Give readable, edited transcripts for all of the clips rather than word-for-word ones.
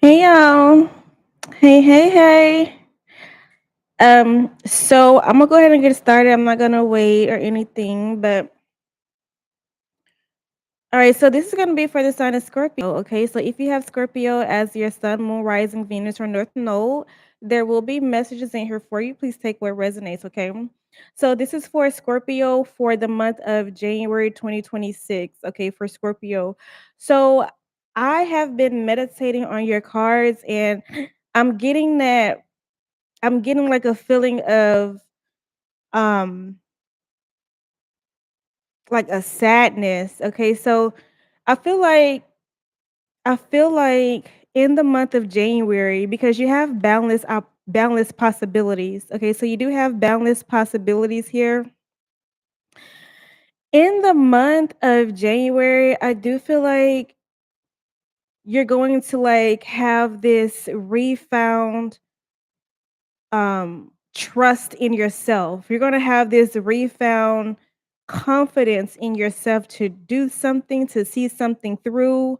Hey y'all. Hey. So I'm gonna go ahead and get started. I'm not gonna wait or anything, but all right, so this is gonna be for the sign of Scorpio. Okay, so if you have Scorpio as your sun, moon, rising, Venus, or North Node, there will be messages in here for you. Please take what resonates, okay? So this is for Scorpio for the month of January 2026. Okay, for Scorpio. So I have been meditating on your cards and I'm getting that I'm getting like a feeling of um like a sadness. Okay, so I feel like I feel like in the month of January because you have boundless possibilities. Okay, so you do have boundless possibilities here. In the month of January, I do feel like you're going to like have this refound trust in yourself. You're going to have this refound confidence in yourself to do something, to see something through,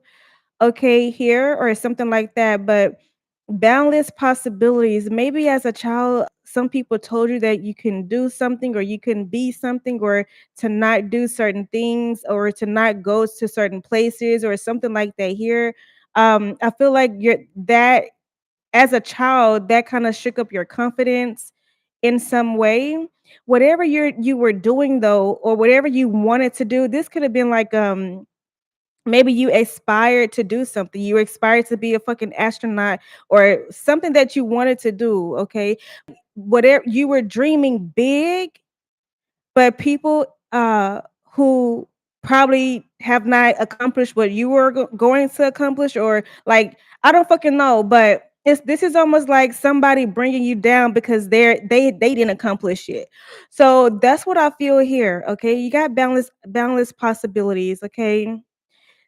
okay, here or something like that. But boundless possibilities. Maybe as a child, some people told you that you can do something or you can be something or to not do certain things or to not go to certain places or something like that here. I feel like you're that as a child, that kinda shook up your confidence in some way. Whatever you were doing though, or whatever you wanted to do, this could have been like, maybe you aspired to do something. You aspired to be a fucking astronaut or something that you wanted to do, okay? Whatever you were dreaming big, but people, who probably have not accomplished what you were going to accomplish or, like, I don't fucking know, but this is almost like somebody bringing you down because they didn't accomplish it. So, that's what I feel here, okay? You got boundless possibilities, okay?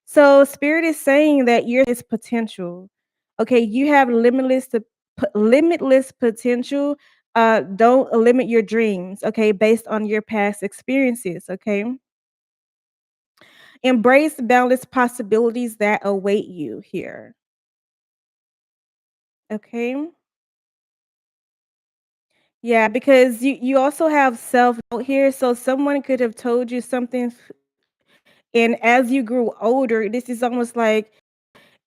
So, spirit is saying that you're this potential, okay? You have limitless potential. Don't limit your dreams, okay, based on your past experiences, okay? Embrace boundless possibilities that await you here, okay? Yeah, because you also have self-doubt here, so someone could have told you something and as you grew older, this is almost like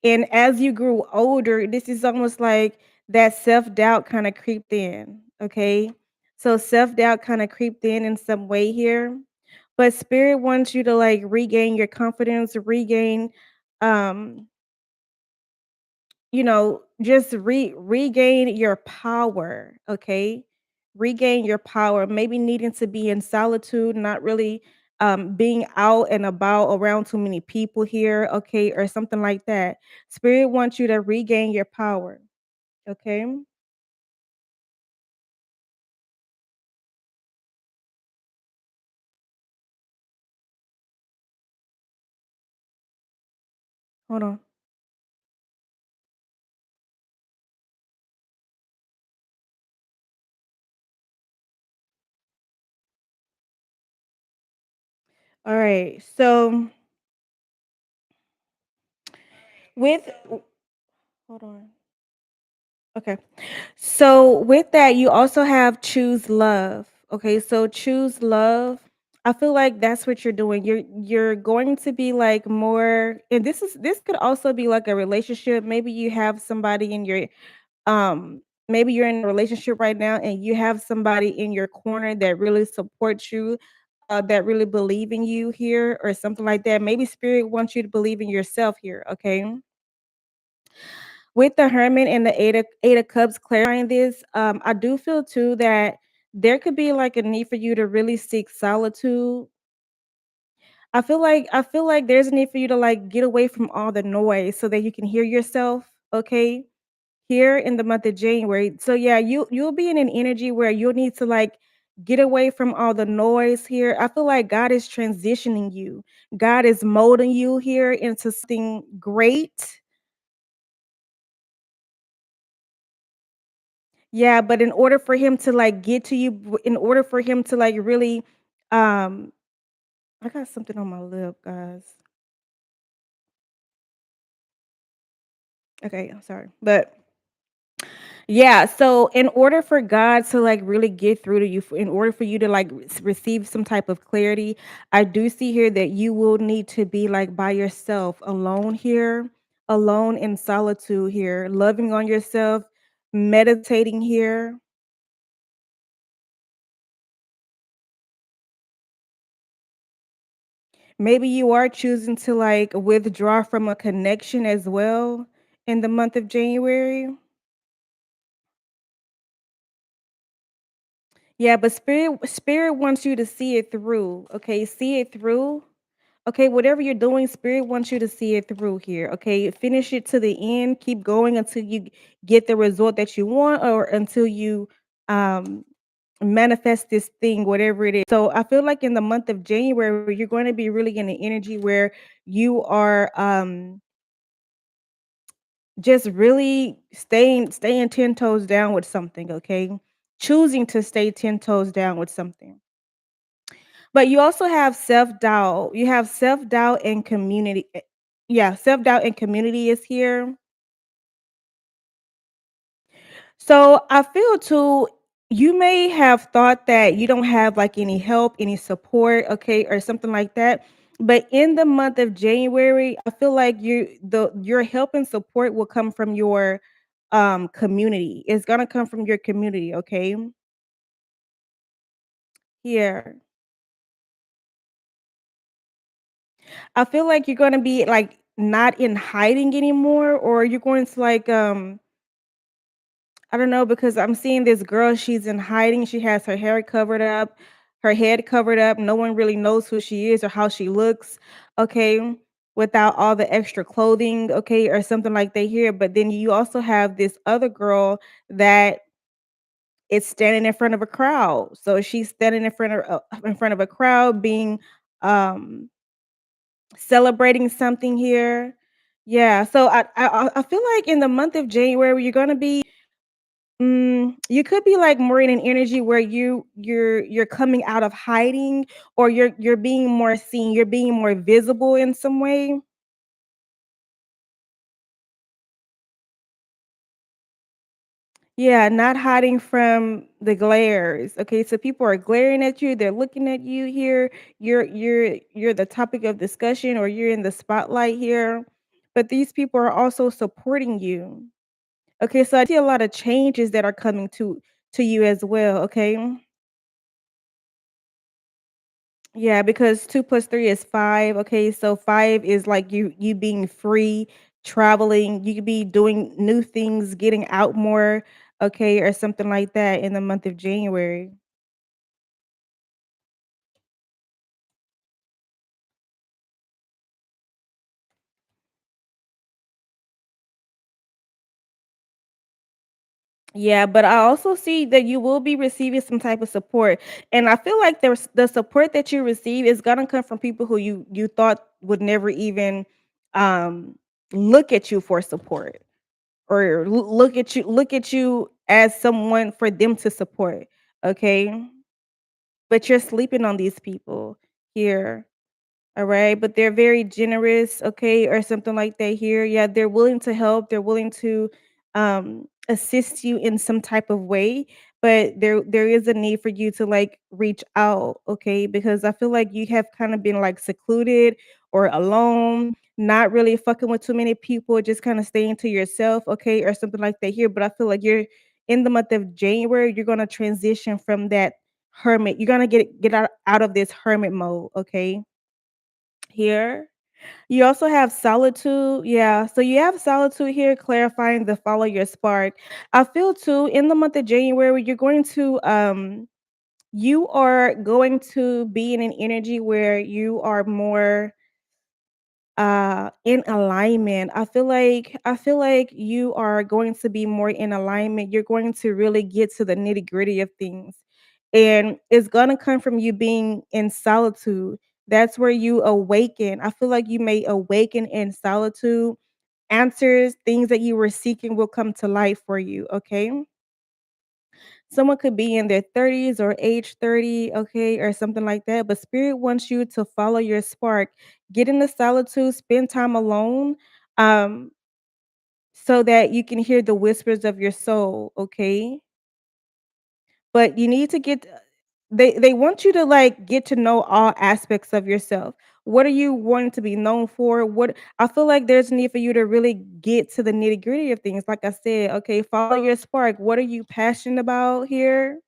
and as you grew older, this is almost like that self-doubt kinda creeped in, okay? So self-doubt kinda creeped in some way here, but spirit wants you to, like, regain your confidence, regain, um, just regain your power, okay? Regain your power, maybe needing to be in solitude, not really, being out and about around too many people here, okay, or something like that. Spirit wants you to regain your power, okay? Hold on. All right. So with hold on. Okay. So with that, you also have choose love. Okay, so choose love. I feel like that's what you're doing. You're going to be like more and this could also be like a relationship. Maybe you have somebody in your maybe you're in a relationship right now and you have somebody in your corner that really supports you, that really believe in you here or something like that. Maybe spirit wants you to believe in yourself here, okay? With the Hermit and the Eight of Cups clarifying this, I do feel too that there could be like a need for you to really seek solitude. I feel like there's a need for you to like get away from all the noise so that you can hear yourself, okay? Here in the month of January. So yeah, you'll be in an energy where you'll need to like get away from all the noise here. I feel like God is transitioning you. God is molding you here into something great. Yeah, but in order for him to, like, get to you, in order for him to, like, really, um I got something on my lip, guys. Okay, I'm sorry. But yeah, so in order for God to like really get through to you, in order for you to like receive some type of clarity, I do see here that you will need to be like by yourself, alone here, alone in solitude here, loving on yourself, meditating here. Maybe you are choosing to like withdraw from a connection as well in the month of January. Yeah, but spirit wants you to see it through. Okay, see it through. Okay, whatever you're doing, spirit wants you to see it through here. Okay, finish it to the end. Keep going until you get the result that you want, or until you um manifest this thing, whatever it is. So I feel like in the month of January, you're going to be really in the energy where you are just really staying 10 toes down with something, okay? Choosing to stay 10 toes down with something. But you also have self-doubt. You have self-doubt and community. Yeah, self-doubt and community is here. So I feel too, you may have thought that you don't have like any help, any support, okay, or something like that. But in the month of January, I feel like your help and support will come from your community. It's gonna come from your community, okay? Here. I feel like you're gonna be like not in hiding anymore, or you're going to like I don't know, because I'm seeing this girl, she's in hiding, she has her hair covered up, her head covered up, no one really knows who she is or how she looks, okay, without all the extra clothing, okay, or something like they here. But then you also have this other girl that is standing in front of a crowd. So she's standing in front of a crowd being um celebrating something here. Yeah, so I feel like in the month of January, you're gonna be you could be like more in an energy where you're coming out of hiding, or you're being more seen, you're being more visible in some way. Yeah, not hiding from the glares. Okay, so people are glaring at you, they're looking at you here. You're the topic of discussion, or you're in the spotlight here. But these people are also supporting you. Okay, so I see a lot of changes that are coming to you as well, okay? Yeah, because 2 plus 3 is 5, okay, so 5 is like you being free, traveling, you could be doing new things, getting out more, okay, or something like that in the month of January. Yeah, but I also see that you will be receiving some type of support, and I feel like there's the support that you receive is gonna come from people who you thought would never even, um, look at you for support. Or look at you as someone for them to support, okay? But you're sleeping on these people here. All right, but they're very generous, okay, or something like that here. Yeah, they're willing to help, they're willing to assist you in some type of way, but there is a need for you to like reach out, okay? Because I feel like you have kind of been like secluded or alone, not really fucking with too many people, just kind of staying to yourself, okay, or something like that here. But I feel like you're in the month of January, you're gonna transition from that hermit. You're gonna get out of this hermit mode, okay? Here. You also have solitude. Yeah. So you have solitude here, clarifying the follow your spark. I feel too in the month of January, you are going to be in an energy where you are more in alignment. I feel like you are going to be more in alignment. You're going to really get to the nitty-gritty of things. And it's gonna come from you being in solitude. That's where you awaken. I feel like you may awaken in solitude. Answers, things that you were seeking will come to light for you, okay? Someone could be in their 30s or age 30, okay, or something like that. But spirit wants you to follow your spark. Get into solitude, spend time alone. Um, so that you can hear the whispers of your soul, okay? But you need to they want you to, like, get to know all aspects of yourself. What are you wanting to be known for? What I feel like there's a need for you to really get to the nitty-gritty of things. Like I said, okay, follow your spark. What are you passionate about here?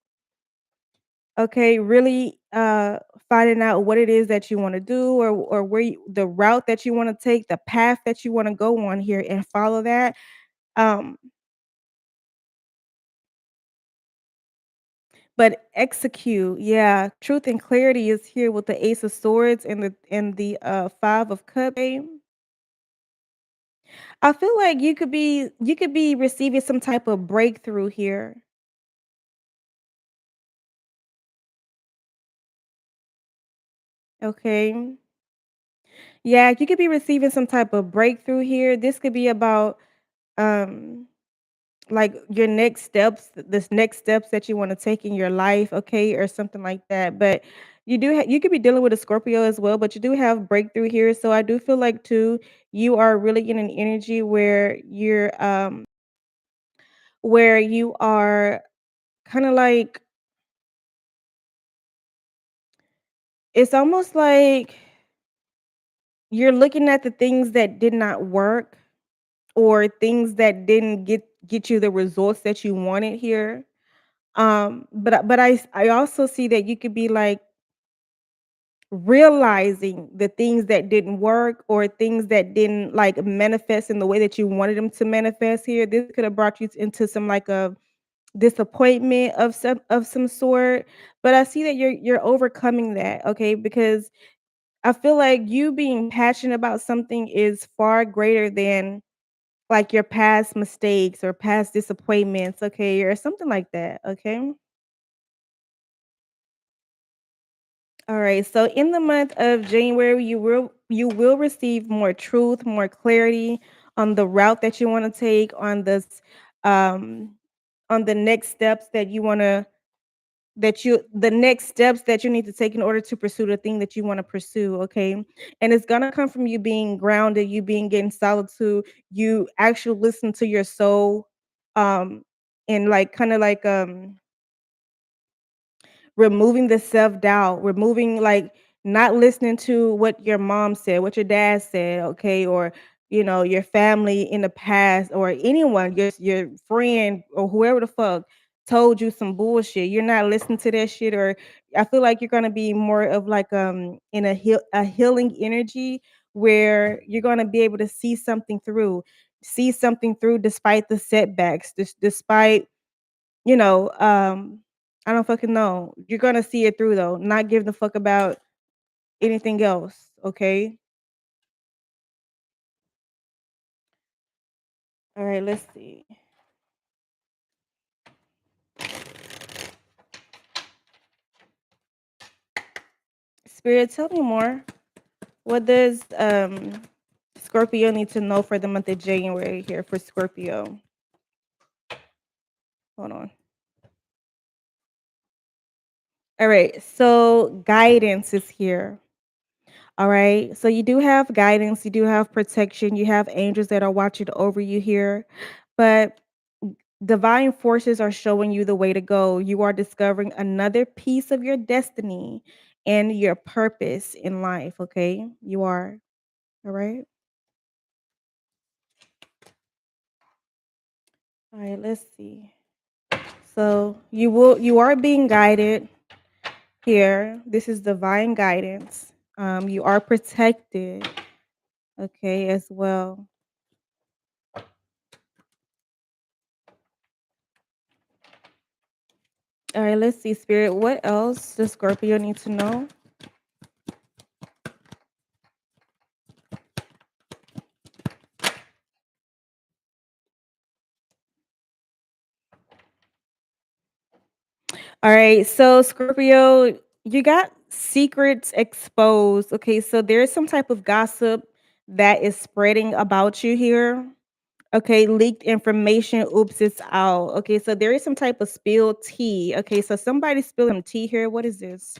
Okay, really finding out what it is that you want to do, or the route that you want to take, the path that you want to go on here, and follow that. Um But execute, yeah, truth and clarity is here with the Ace of Swords and the 5 of Cups, okay? I feel like you could be receiving some type of breakthrough here, okay? Yeah, you could be receiving some type of breakthrough here. This could be about, um like your next steps, this next steps that you want to take in your life, okay, or something like that. But you could be dealing with a Scorpio as well, but you do have breakthrough here. So I do feel like too, you are really in an energy where you are kind of like, it's almost like you're looking at the things that did not work, or things that didn't get you the results that you wanted here. But I also see that you could be like realizing the things that didn't work, or things that didn't like manifest in the way that you wanted them to manifest here. This could have brought you into some like a disappointment of some sort. But I see that you're overcoming that, okay? Because I feel like you being passionate about something is far greater than like your past mistakes or past disappointments, okay, or something like that, okay? All right. So in the month of January, you will receive more truth, more clarity on the route that you want to take, um on the next steps that you want to that you the next steps that you need to take in order to pursue the thing that you want to pursue, okay? And it's going to come from you being grounded, you being getting solitude, you actually listen to your soul, um and like kind of like removing the self-doubt, removing, like, not listening to what your mom said, what your dad said, okay, or, your family in the past, or anyone, your friend or whoever the fuck told you some bullshit. You're not listening to that shit, or I feel like you're gonna be more of like, in a healing energy where you're gonna be able to see something through despite the setbacks, despite you know, I don't fucking know. You're gonna see it through though, not give the fuck about anything else, okay? All right, let's see. Spirit, tell me more. What does Scorpio need to know for the month of January here for Scorpio? Hold on. All right, so guidance is here. All right. So you do have guidance, you do have protection, you have angels that are watching over you here. But divine forces are showing you the way to go. You are discovering another piece of your destiny and your purpose in life, okay? You are. All right. All right, let's see. So you are being guided here. This is divine guidance. You are protected, okay, as well. All right, let's see, Spirit. What else does Scorpio need to know? All right, so Scorpio, you got secrets exposed. Okay, so there's some type of gossip that is spreading about you here. Okay, leaked information. Oops, it's out. Okay, so there is some type of spilled tea. Okay, so somebody spilled some tea here. What is this?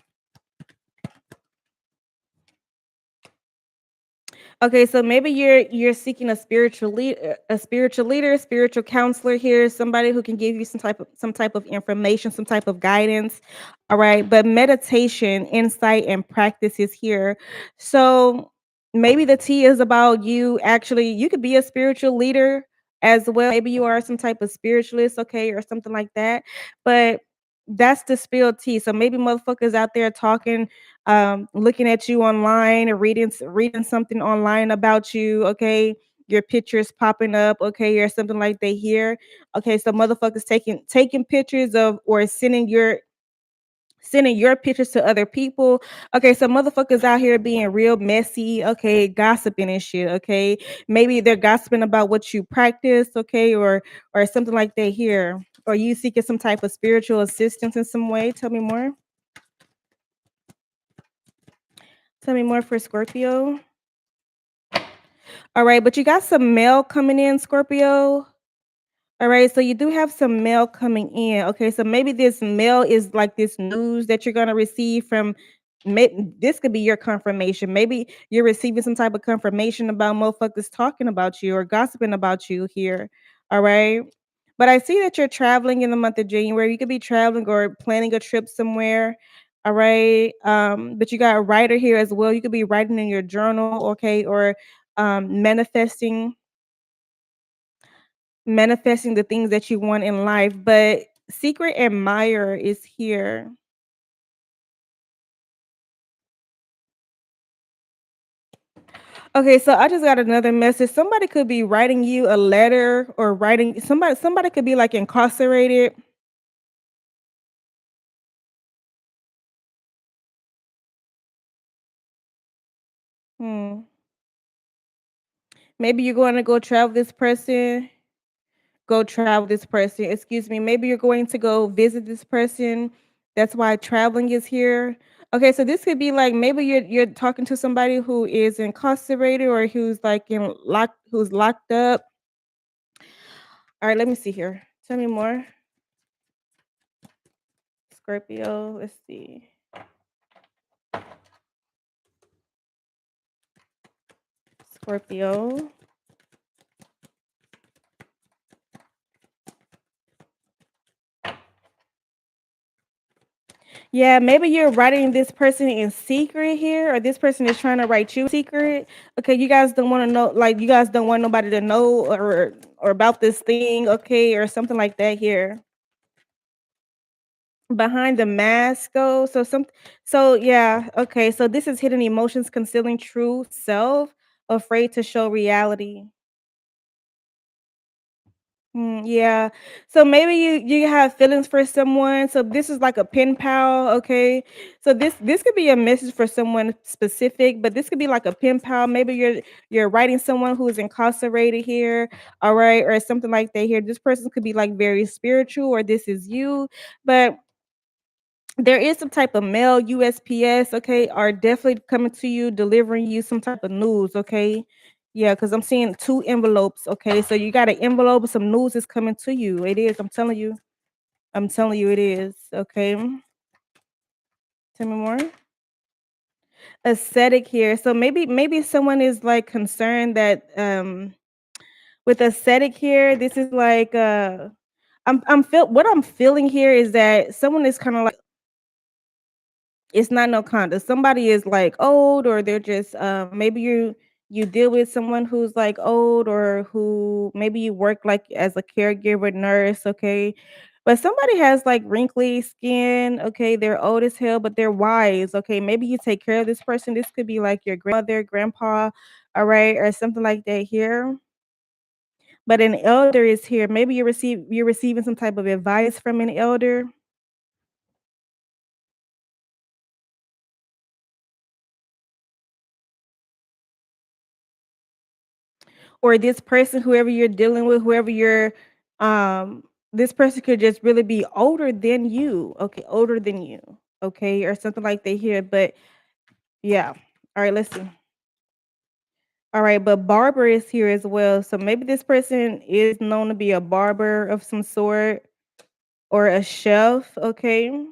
Okay, so maybe you're seeking a spiritual leader, spiritual counselor here, somebody who can give you some type of information, some type of guidance. All right, but meditation, insight, and practice is here. So maybe the T is about you actually you could be a spiritual leader as well. Maybe you are some type of spiritualist, okay, or something like that. But that's the spilled tea. So maybe motherfuckers out there talking looking at you online or reading something online about you, okay? Your pictures popping up, okay, or something like they hear. Okay, so motherfuckers taking pictures of or sending your pictures to other people. Okay, so motherfuckers out here being real messy, okay, gossiping and shit, okay? Maybe they're gossiping about what you practice, okay, or something like that here. Or you seeking some type of spiritual assistance in some way. Tell me more. Tell me more for Scorpio. All right, but you got some mail coming in, Scorpio. All right, so you do have some mail coming in. Okay, so maybe this mail is like this news that you're gonna receive from. This could be your confirmation. Maybe you're receiving some type of confirmation about motherfuckers talking about you or gossiping about you here. All right, but I see that you're traveling in the month of January. You could be traveling or planning a trip somewhere. All right, but you got a writer here as well. You could be writing in your journal, okay, or manifesting the things that you want in life, but secret admirer is here. Okay, so I just got another message. Somebody could be writing you a letter or writing somebody could be like incarcerated. Hmm. Maybe you're going to go travel this person. Excuse me. Maybe you're going to go visit this person. That's why traveling is here. Okay, so this could be like maybe you're talking to somebody who is incarcerated or who's locked up. All right, let me see here. Tell me more. Scorpio. Let's see. Scorpio. Yeah, maybe you're writing this person in secret here, or this person is trying to write you in secret. Okay, you guys don't want to know, like you guys don't want nobody to know or about this thing, okay, or something like that here. Behind the mask, oh, so yeah, okay. So this is hidden emotions concealing true self, afraid to show reality. Yeah. So maybe you have feelings for someone. So this is like a pen pal, okay? So this could be a message for someone specific, but this could be like a pen pal. Maybe you're writing someone who is incarcerated here, all right, or something like that here. This person could be like very spiritual, or this is you, but there is some type of mail, USPS, okay, are definitely coming to you, delivering you some type of news, okay? Yeah, because I'm seeing two envelopes, okay? So you got an envelope, some news is coming to you. It is, I'm telling you. I'm telling you it is, okay? Tell me more. Aesthetic here. So maybe someone is like concerned that with aesthetic here, this is like I'm feel what I'm feeling here is that someone is kind of like it's not no contest. Somebody is like old or they're just maybe you deal with someone who's like old or who maybe you work like as a caregiver nurse, okay? But somebody has like wrinkly skin, okay? They're old as hell, but they're wise, okay? Maybe you take care of this person. This could be like your grandmother, grandpa, all right, or something like that here. But an elder is here. Maybe you're receiving some type of advice from an elder. Or this person, whoever you're dealing with, whoever you're this person could just really be older than you. Okay, older than you. Okay, or something like that here. But yeah. All right, let's see. All right, but barber is here as well. So maybe this person is known to be a barber of some sort or a chef. Okay.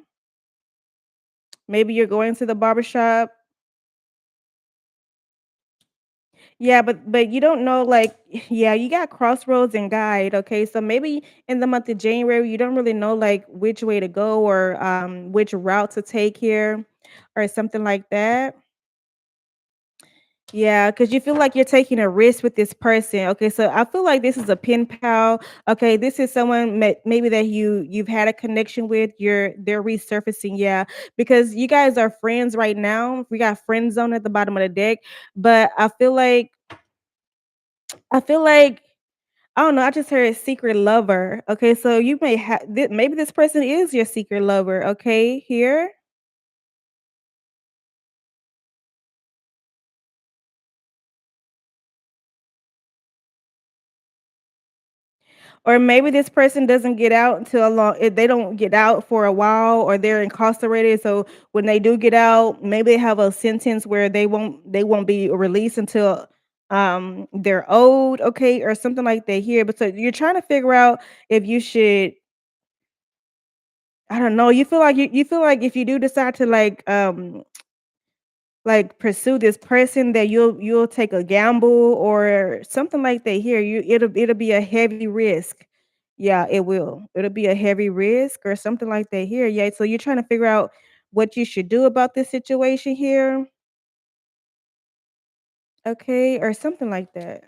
Maybe you're going to the barber shop. Yeah, but you don't know, like yeah, you got crossroads and guide, okay? So maybe in the month of January, you don't really know, like, which way to go or, which route to take here or something like that. Yeah, because you feel like you're taking a risk with this person. Okay, so I feel like this is a pen pal. Okay, this is someone maybe that you've had a connection with. They're resurfacing. Yeah, because you guys are friends right now. We got friend zone at the bottom of the deck, but I feel like I don't know. I just heard secret lover. Okay, so you may have maybe this person is your secret lover. Okay, here. Or maybe this person doesn't get out until a long if they don't get out for a while or they're incarcerated, so when they do get out, maybe they have a sentence where they won't be released until, they're old, okay, or something like that here, but so you're trying to figure out if you should I don't know, you feel like if you do decide to, like, pursue this person that you'll take a gamble or something like that here. It'll be a heavy risk. Yeah, it will. It'll be a heavy risk or something like that here. Yeah, so you're trying to figure out what you should do about this situation here, okay, or something like that.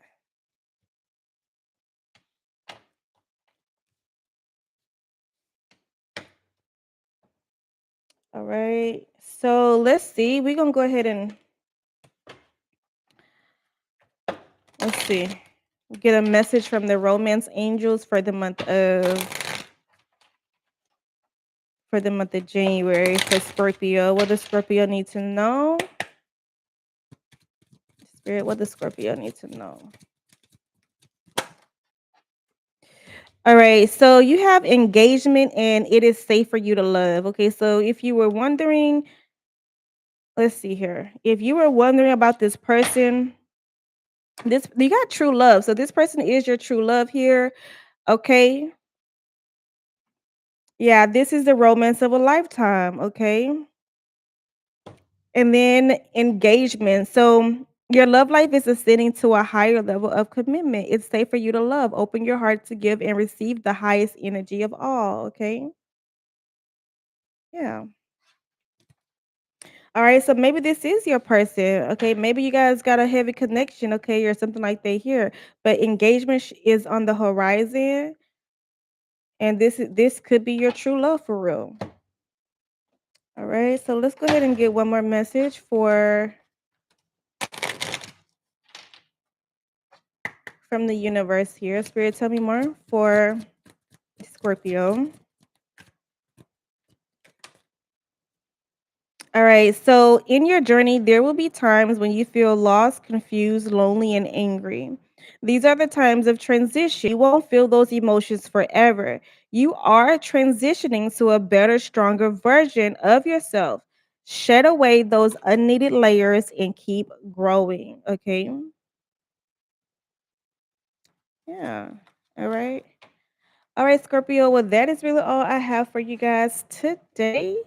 All right. So let's see. We're gonna go ahead and let's see. Get a message from the romance angels for the month of January for Scorpio. What does Scorpio need to know? Spirit, what does Scorpio need to know? All right, so you have engagement and it is safe for you to love. Okay, so if you were wondering, let's see here. If you were wondering about this person, this you got true love. So this person is your true love here. Okay. Yeah, this is the romance of a lifetime. Okay. And then engagement. So your love life is ascending to a higher level of commitment. It's safe for you to love. Open your heart to give and receive the highest energy of all. Okay. Yeah. All right. So maybe this is your person. Okay. Maybe you guys got a heavy connection. Okay. Or something like that here. But engagement is on the horizon. And this could be your true love for real. All right. So let's go ahead and get one more message for from the universe here. Spirit, tell me more for Scorpio. All right. So, in your journey, there will be times when you feel lost, confused, lonely, and angry. These are the times of transition. You won't feel those emotions forever. You are transitioning to a better, stronger version of yourself. Shed away those unneeded layers and keep growing. Okay. Yeah. All right. All right, Scorpio. Well, that is really all I have for you guys today.